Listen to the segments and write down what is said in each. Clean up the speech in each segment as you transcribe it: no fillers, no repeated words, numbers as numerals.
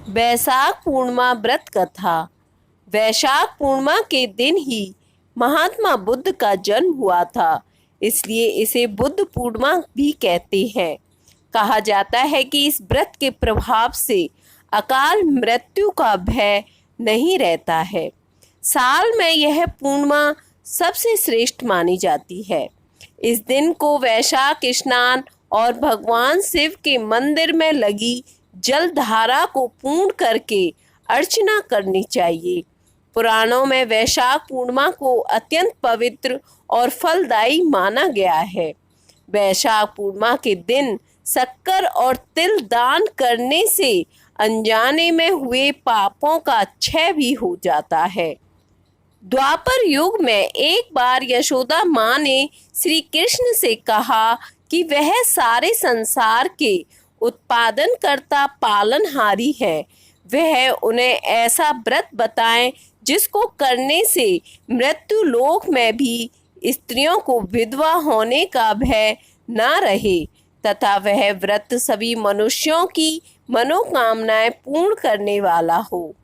वैशाख पूर्णिमा व्रत कथा। वैशाख पूर्णिमा के दिन ही महात्मा बुद्ध का जन्म हुआ था, इसलिए इसे बुद्ध पूर्णिमा भी कहते हैं। कहा जाता है कि इस व्रत के प्रभाव से अकाल मृत्यु का भय नहीं रहता है। साल में यह पूर्णिमा सबसे श्रेष्ठ मानी जाती है। इस दिन को वैशाख स्नान और भगवान शिव के मंदिर में लगी जल धारा को पूर्ण करके अर्चना करनी चाहिए। पुराणों में वैशाख पूर्णिमा को अत्यंत पवित्र और फलदायी माना गया है। वैशाख पूर्णिमा के दिन शक्कर और तिल दान करने से अनजाने में हुए पापों का क्षय भी हो जाता है। द्वापर युग में एक बार यशोदा माँ ने श्री कृष्ण से कहा कि वह सारे संसार के उत्पादनकर्ता पालनहारी है। वह उन्हें ऐसा व्रत बताएं जिसको करने से मृत्यु लोक में भी स्त्रियों को विधवा होने का भय न रहे तथा वह व्रत सभी मनुष्यों की मनोकामनाएं पूर्ण करने वाला हो।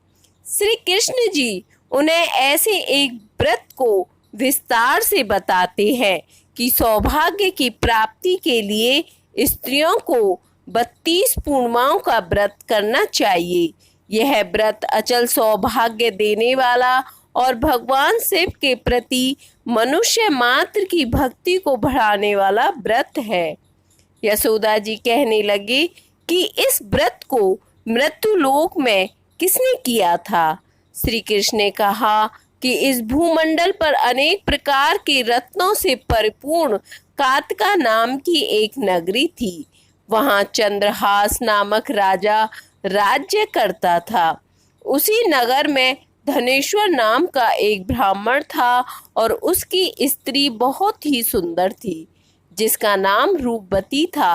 श्री कृष्ण जी उन्हें ऐसे एक व्रत को विस्तार से बताते हैं कि सौभाग्य की प्राप्ति के लिए स्त्रियों को 32 पूर्णिमाओं का व्रत करना चाहिए। यह व्रत अचल सौभाग्य देने वाला और भगवान शिव के प्रति मनुष्य मात्र की भक्ति को बढ़ाने वाला व्रत है। यशोदा जी कहने लगी कि इस व्रत को मृत्यु लोक में किसने किया था? श्री कृष्ण ने कहा कि इस भूमंडल पर अनेक प्रकार के रत्नों से परिपूर्ण कातका नाम की एक नगरी थी। वहां चंद्रहास नामक राजा राज्य करता था। उसी नगर में धनेश्वर नाम का एक ब्राह्मण था और उसकी स्त्री बहुत ही सुंदर थी, जिसका नाम रूपवती था।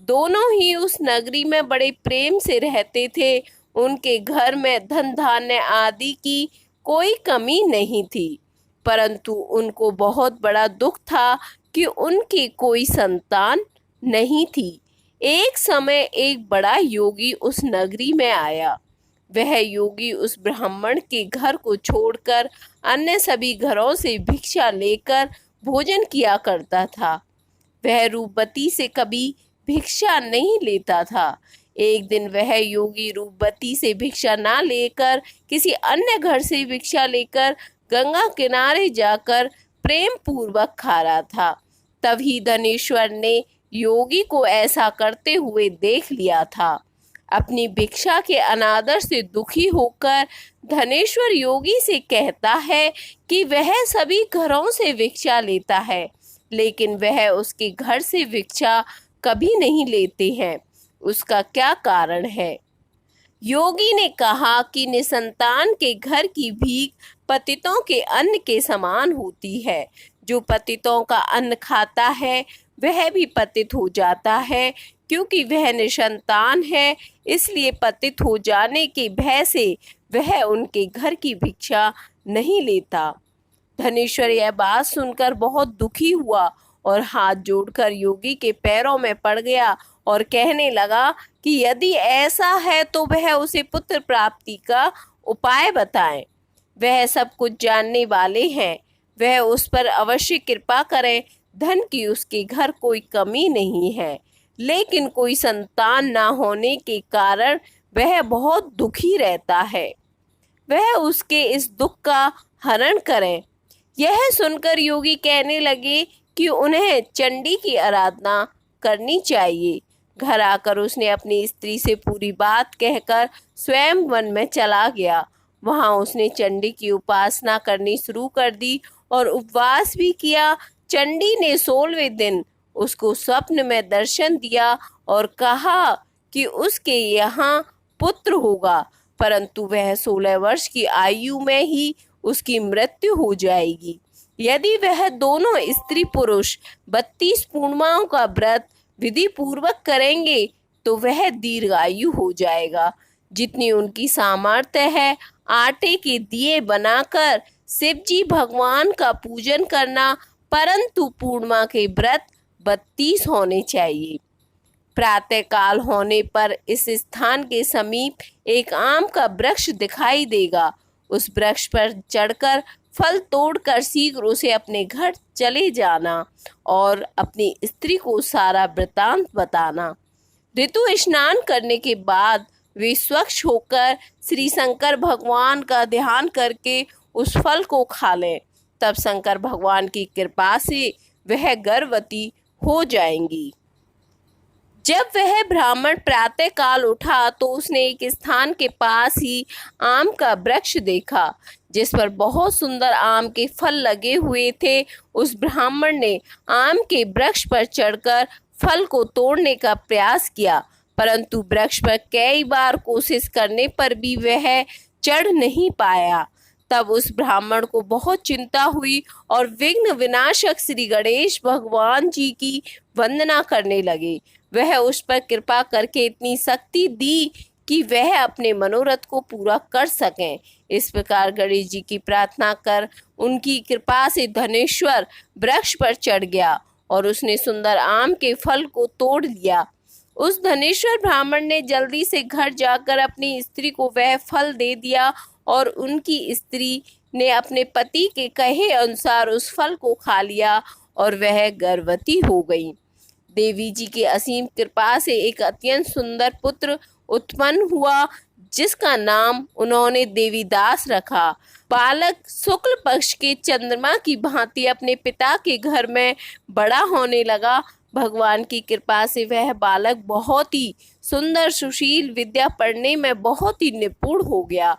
दोनों ही उस नगरी में बड़े प्रेम से रहते थे। उनके घर में धन धान्य आदि की कोई कमी नहीं थी, परंतु उनको बहुत बड़ा दुख था कि उनकी कोई संतान नहीं थी। एक समय एक बड़ा योगी उस नगरी में आया। वह योगी उस ब्राह्मण के घर को छोड़कर अन्य सभी घरों से भिक्षा लेकर भोजन किया करता था। वह रूपवती से कभी भिक्षा नहीं लेता था। एक दिन वह योगी रूपवती से भिक्षा ना लेकर किसी अन्य घर से भिक्षा लेकर गंगा किनारे जाकर प्रेम पूर्वक खा रहा था। तभी धनेश्वर ने योगी को ऐसा करते हुए देख लिया था। अपनी भिक्षा के अनादर से दुखी होकर धनेश्वर योगी से कहता है कि वह सभी घरों से भिक्षा लेता है, लेकिन वह उसके घर से भिक्षा कभी नहीं लेते हैं। उसका क्या कारण है? योगी ने कहा कि निसंतान के घर की भीख पतितों के अन्न के समान होती है। जो पतितों का अन्न खाता है वह भी पतित हो जाता है। क्योंकि वह निसंतान है, इसलिए पतित हो जाने के भय से वह उनके घर की भिक्षा नहीं लेता। धनेश्वर यह बात सुनकर बहुत दुखी हुआ और हाथ जोड़कर योगी के पैरों में पड़ गया और कहने लगा कि यदि ऐसा है तो वह उसे पुत्र प्राप्ति का उपाय बताएं। वह सब कुछ जानने वाले हैं, वह उस पर अवश्य कृपा करें। धन की उसके घर कोई कमी नहीं है, लेकिन कोई संतान ना होने के कारण वह बहुत दुखी रहता है। वह उसके इस दुख का हरण करें। यह सुनकर योगी कहने लगे कि उन्हें चंडी की आराधना करनी चाहिए। घर आकर उसने अपनी स्त्री से पूरी बात कहकर स्वयं वन में चला गया। वहां उसने चंडी की उपासना करनी शुरू कर दी और उपवास भी किया। चंडी ने 16वें दिन उसको स्वप्न में दर्शन दिया और कहा कि उसके यहाँ पुत्र होगा, परंतु वह 16 वर्ष की आयु में ही उसकी मृत्यु हो जाएगी। यदि वह दोनों स्त्री पुरुष 32 पूर्णिमाओं का व्रत विधि पूर्वक करेंगे तो वह दीर्घायु हो जाएगा। जितनी उनकी सामर्थ्य है, आटे के दिए बनाकर शिव जी भगवान का पूजन करना, परंतु पूर्णिमा के व्रत 32 होने चाहिए। प्रातःकाल होने पर इस स्थान के समीप एक आम का वृक्ष दिखाई देगा। उस वृक्ष पर चढ़कर फल तोड़कर शीघ्र उसे अपने घर चले जाना और अपनी स्त्री को सारा वृतांत बताना। ऋतु स्नान करने के बाद वे स्वच्छ होकर श्री शंकर भगवान का ध्यान करके उस फल को खा लें। तब शंकर भगवान की कृपा से वह गर्भवती हो जाएंगी। जब वह ब्राह्मण प्रातः काल उठा तो उसने एक स्थान के पास ही आम का वृक्ष देखा जिस पर बहुत सुंदर आम के फल लगे हुए थे। उस ब्राह्मण ने आम के वृक्ष पर चढ़कर फल को तोड़ने का प्रयास किया, परंतु वृक्ष पर कई बार कोशिश करने पर भी वह चढ़ नहीं पाया। तब उस ब्राह्मण को बहुत चिंता हुई और विघ्न विनाशक श्री गणेश भगवान जी की वंदना करने लगे। वह उस पर कृपा करके इतनी शक्ति दी कि वह अपने मनोरथ को पूरा कर सकें। इस प्रकार गणेश जी की प्रार्थना कर उनकी कृपा से धनेश्वर वृक्ष पर चढ़ गया और उसने सुंदर आम के फल को तोड़ लिया। उस धनेश्वर ब्राह्मण ने जल्दी से घर जाकर अपनी स्त्री को वह फल दे दिया और उनकी स्त्री ने अपने पति के कहे अनुसार उस फल को खा लिया और वह गर्भवती हो गई। देवी जी की असीम कृपा से एक अत्यंत सुंदर पुत्र उत्पन्न हुआ जिसका नाम उन्होंने देवीदास रखा। बालक शुक्ल पक्ष के चंद्रमा की भांति अपने पिता के घर में बड़ा होने लगा। भगवान की कृपा से वह बालक बहुत ही सुंदर, सुशील, विद्या पढ़ने में बहुत ही निपुण हो गया।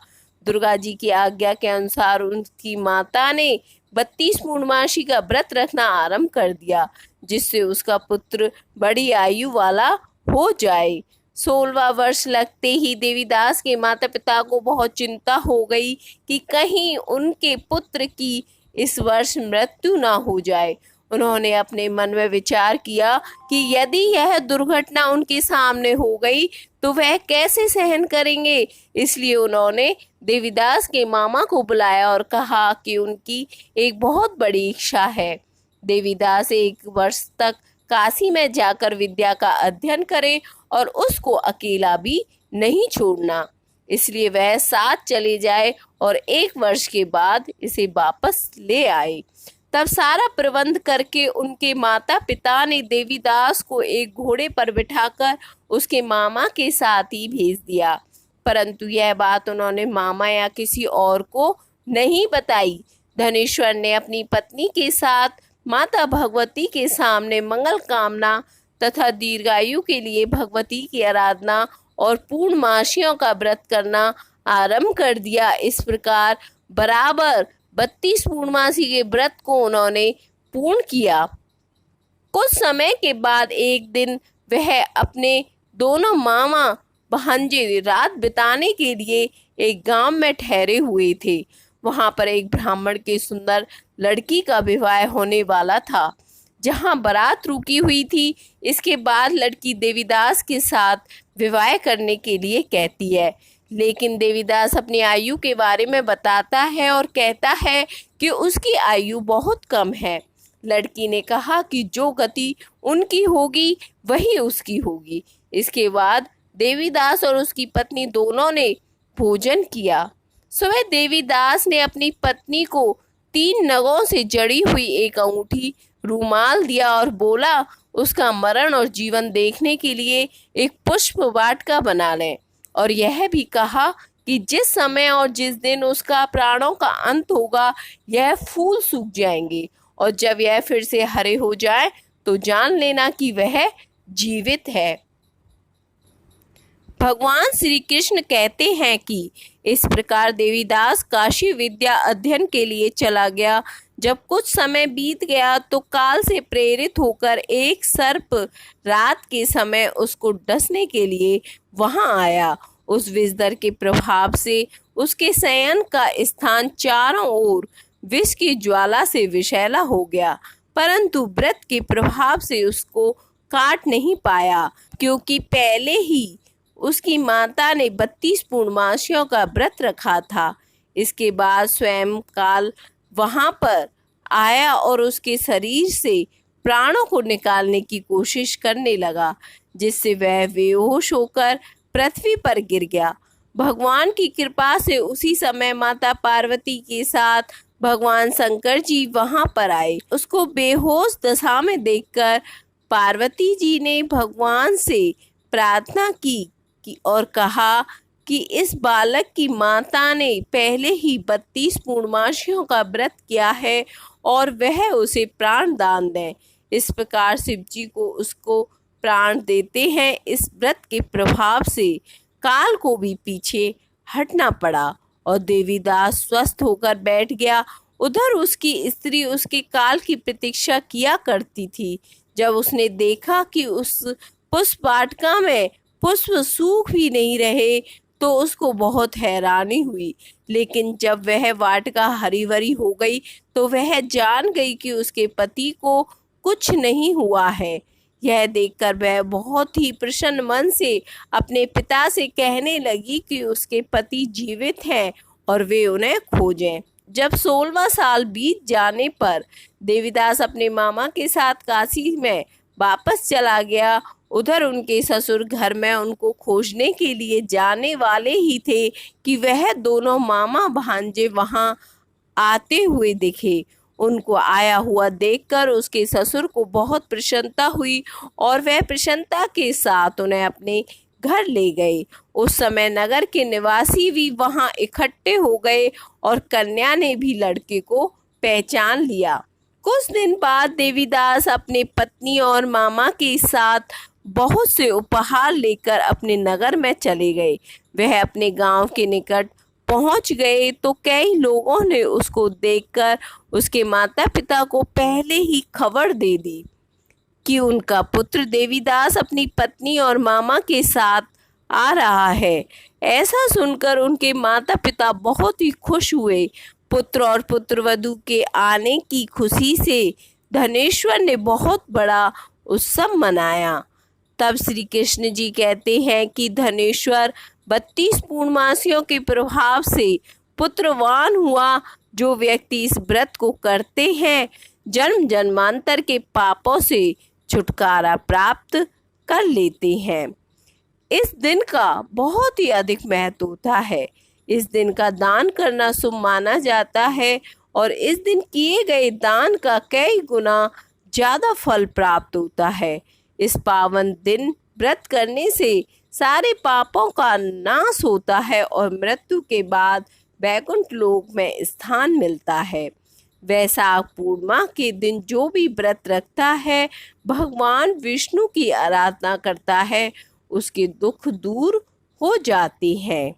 दुर्गा जी की आज्ञा के अनुसार उनकी माता ने 32 पूर्णमासी का व्रत रखना आरंभ कर दिया जिससे उसका पुत्र बड़ी आयु वाला हो जाए। 16वां वर्ष लगते ही देवीदास के माता पिता को बहुत चिंता हो गई कि कहीं उनके पुत्र की इस वर्ष मृत्यु ना हो जाए। उन्होंने अपने मन में विचार किया कि यदि यह दुर्घटना उनके सामने हो गई तो वह कैसे सहन करेंगे। इसलिए उन्होंने देवीदास के मामा को बुलाया और कहा कि उनकी एक बहुत बड़ी इच्छा है। देवीदास 1 वर्ष तक काशी में जाकर विद्या का अध्ययन करे और उसको अकेला भी नहीं छोड़ना। इसलिए वह साथ चले जाए और 1 वर्ष के बाद इसे वापस ले आए। तब सारा प्रबंध करके उनके माता पिता ने देवीदास को एक घोड़े पर बिठाकर उसके मामा के साथ ही भेज दिया, परंतु यह बात उन्होंने मामा या किसी और को नहीं बताई। धनेश्वर ने अपनी पत्नी के साथ माता भगवती के सामने मंगल कामना तथा दीर्घायु के लिए भगवती की आराधना और पूर्णमासियों का व्रत करना आरंभ कर दिया। इस प्रकार बराबर 32 पूर्णमासी के व्रत को उन्होंने पूर्ण किया। कुछ समय के बाद एक दिन वह अपने दोनों मामा भांजे रात बिताने के लिए एक गांव में ठहरे हुए थे। वहां पर एक ब्राह्मण के सुंदर लड़की का विवाह होने वाला था। जहां बारात रुकी हुई थी, इसके बाद लड़की देवीदास के साथ विवाह करने के लिए कहती है, लेकिन देवीदास अपनी आयु के बारे में बताता है और कहता है कि उसकी आयु बहुत कम है। लड़की ने कहा कि जो गति उनकी होगी वही उसकी होगी। इसके बाद देवीदास और उसकी पत्नी दोनों ने भोजन किया। सुबह देवीदास ने अपनी पत्नी को 3 नगों से जड़ी हुई एक अंगूठी, रूमाल दिया और बोला उसका मरण और जीवन देखने के लिए एक पुष्प वाटिका बना लें, और यह भी कहा कि जिस समय और जिस दिन उसका प्राणों का अंत होगा यह फूल सूख जाएंगे, और जब यह फिर से हरे हो जाए तो जान लेना कि वह जीवित है। भगवान श्री कृष्ण कहते हैं कि इस प्रकार देवीदास काशी विद्या अध्ययन के लिए चला गया। जब कुछ समय बीत गया तो काल से प्रेरित होकर एक सर्प रात के समय उसको डसने के लिए वहां आया। उस विषधर के प्रभाव से उसके शयन का स्थान चारों ओर विष की ज्वाला से विषैला हो गया, परंतु व्रत के प्रभाव से उसको काट नहीं पाया, क्योंकि पहले ही उसकी माता ने 32 पूर्णमासियों का व्रत रखा था। इसके बाद स्वयं काल वहां पर आया और उसके शरीर से प्राणों को निकालने की कोशिश करने लगा। जिससे वह बेहोश होकर पृथ्वी पर गिर गया। भगवान की कृपा से उसी समय माता पार्वती के साथ भगवान शंकर जी वहां पर आए। उसको बेहोश दशा में देखकर पार्वती जी ने भगवान से प्रार्थना की और कहा कि इस बालक की माता ने पहले ही 32 पूर्णमासियों का व्रत किया है और वह उसे प्राण दान दें। इस प्रकार शिव जी को उसको प्राण देते हैं। इस व्रत के प्रभाव से काल को भी पीछे हटना पड़ा और देवीदास स्वस्थ होकर बैठ गया। उधर उसकी स्त्री उसके काल की प्रतीक्षा किया करती थी। जब उसने देखा कि उस पुष्प वाटिका में पुष्प सूख भी नहीं रहे तो उसको बहुत हैरानी हुई। लेकिन जब वह वाटिका हरी भरी हो गई तो वह जान गई कि उसके पति को कुछ नहीं हुआ है। यह देखकर वह बहुत ही प्रसन्न मन से अपने पिता से कहने लगी कि उसके पति जीवित हैं और वे उन्हें खोजें। जब 16वां साल बीत जाने पर देवीदास अपने मामा के साथ काशी में वापस चला गया। उधर उनके ससुर घर में उनको खोजने के लिए जाने वाले ही थे कि वह दोनों मामा भांजे वहां आते हुए दिखे। उनको आया हुआ देखकर उसके ससुर को बहुत प्रसन्नता हुई और वह प्रसन्नता के साथ उन्हें अपने घर ले गए। उस समय नगर के निवासी भी वहां इकट्ठे हो गए और कन्या ने भी लड़के को पहचान लिया। कुछ दिन बाद देवीदास अपने पत्नी और मामा के साथ बहुत से उपहार लेकर अपने नगर में चले गए। वह अपने गांव के निकट पहुंच गए तो कई लोगों ने उसको देखकर उसके माता पिता को पहले ही खबर दे दी कि उनका पुत्र देवीदास अपनी पत्नी और मामा के साथ आ रहा है। ऐसा सुनकर उनके माता पिता बहुत ही खुश हुए। पुत्र और पुत्रवधू के आने की खुशी से धनेश्वर ने बहुत बड़ा उत्सव मनाया। तब श्री कृष्ण जी कहते हैं कि धनेश्वर 32 पूर्णमासियों के प्रभाव से पुत्रवान हुआ। जो व्यक्ति इस व्रत को करते हैं जन्म जन्मांतर के पापों से छुटकारा प्राप्त कर लेते हैं। इस दिन का बहुत ही अधिक महत्व होता है। इस दिन का दान करना शुभ माना जाता है और इस दिन किए गए दान का कई गुना ज़्यादा फल प्राप्त होता है। इस पावन दिन व्रत करने से सारे पापों का नाश होता है और मृत्यु के बाद वैकुंठ लोक में स्थान मिलता है। वैशाख पूर्णिमा के दिन जो भी व्रत रखता है भगवान विष्णु की आराधना करता है उसके दुख दूर हो जाते हैं।